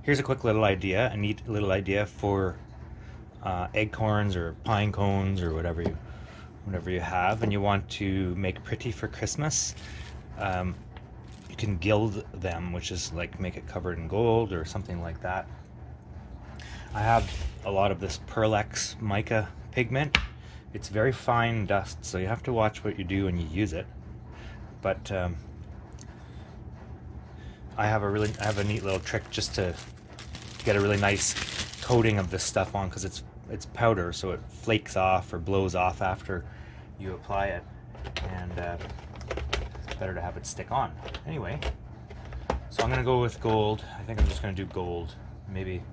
Here's a quick little idea, a neat little idea for acorns or pine cones or whatever you have, and you want to make pretty for Christmas. You can gild them, which is like make it covered in gold or something like that. I have a lot of this Pearl-Ex mica pigment. It's very fine dust, so you have to watch what you do when you use it. But I have a neat little trick just to get a really nice coating of this stuff on, because it's powder, so it flakes off or blows off after you apply it, and it's better to have it stick on. Anyway, so I'm gonna go with gold. I think I'm just gonna do gold. Maybe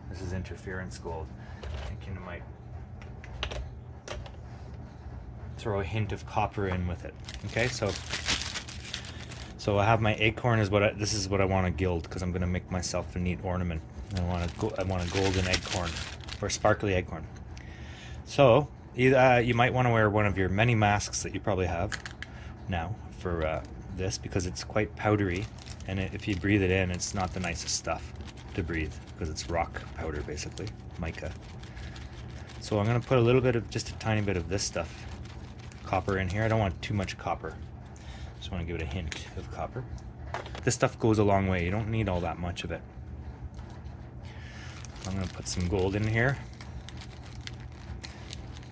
this is interference gold. I'm thinking I might throw a hint of copper in with it. Okay, so I have my acorn. This is what I want to gild, because I'm going to make myself a neat ornament. I want a golden acorn, or sparkly acorn. So you might want to wear one of your many masks that you probably have now for this, because it's quite powdery, and if you breathe it in, it's not the nicest stuff to breathe, because it's rock powder, basically mica. So I'm going to put just a tiny bit of this stuff, copper, in here. I don't want too much copper. Just want to give it a hint of copper. This stuff goes a long way. You don't need all that much of it. I'm going to put some gold in here.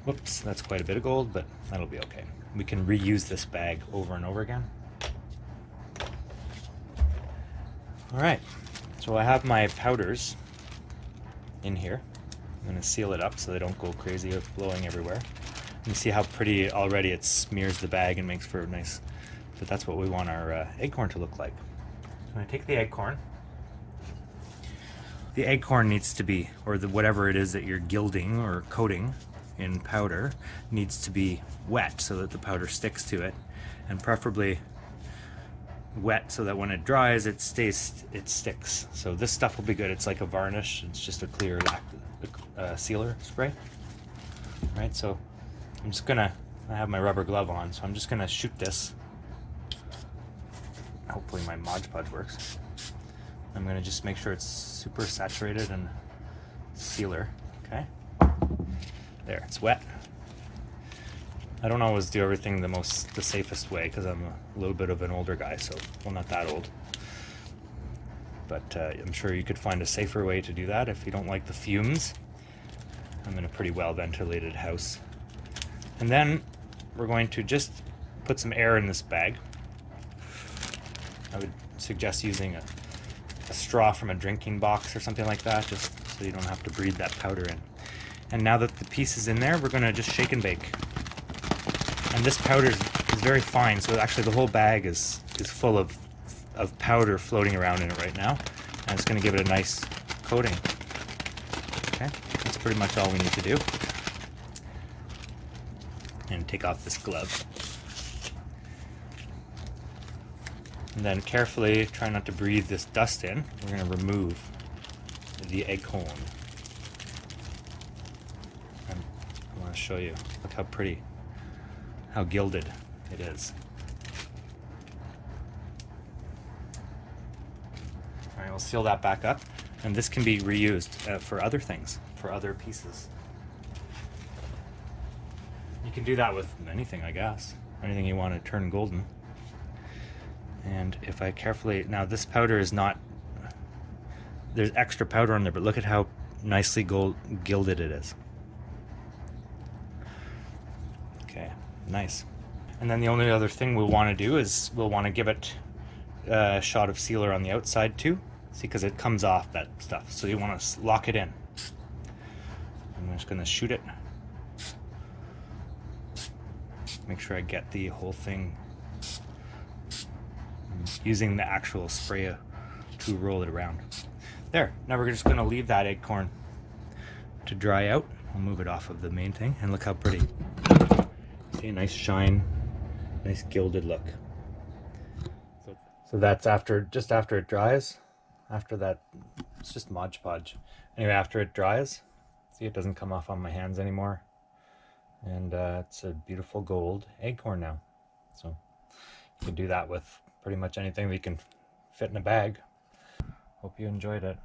Whoops, that's quite a bit of gold, but that'll be okay. We can reuse this bag over and over again. Alright, so I have my powders in here. I'm going to seal it up so they don't go crazy of blowing everywhere. You see how pretty already it smears the bag and makes for a nice... But that's what we want our acorn to look like. So I take the acorn. The acorn needs to be, or whatever it is that you're gilding or coating in powder, needs to be wet so that the powder sticks to it, and preferably wet so that when it dries it sticks. So this stuff will be good. It's like a varnish. It's just a clear sealer spray. All right, so I have my rubber glove on, so I'm just gonna shoot this. Hopefully my Mod Podge works. I'm going to just make sure it's super saturated and sealer. Okay. There, it's wet. I don't always do everything the safest way, because I'm a little bit of an older guy, so, well, not that old. But I'm sure you could find a safer way to do that if you don't like the fumes. I'm in a pretty well ventilated house. And then we're going to just put some air in this bag. I would suggest using a straw from a drinking box or something like that, just so you don't have to breathe that powder in. And now that the piece is in there, we're going to just shake and bake. And this powder is very fine, so actually the whole bag is full of powder floating around in it right now. And it's going to give it a nice coating. Okay, that's pretty much all we need to do. And take off this glove. And then carefully, try not to breathe this dust in. We're going to remove the acorn. And I want to show you. Look how pretty, how gilded it is. All right, we'll seal that back up. And this can be reused for other things, for other pieces. You can do that with anything, I guess. Anything you want to turn golden. And if I carefully, now this powder is not, there's extra powder on there, but look at how nicely gilded it is. Okay, nice. And then the only other thing we'll want to do is we'll want to give it a shot of sealer on the outside too. See, because it comes off that stuff. So you want to lock it in. I'm just going to shoot it. Make sure I get the whole thing. Using the actual sprayer to roll it around. There, now we're just going to leave that acorn to dry out. I'll move it off of the main thing, and look how pretty. See, nice shine, nice gilded look. So that's just after it dries. After that, it's just Mod Podge. Anyway, after it dries, see, it doesn't come off on my hands anymore. And it's a beautiful gold acorn now. So you can do that with pretty much anything that you can fit in a bag. Hope you enjoyed it.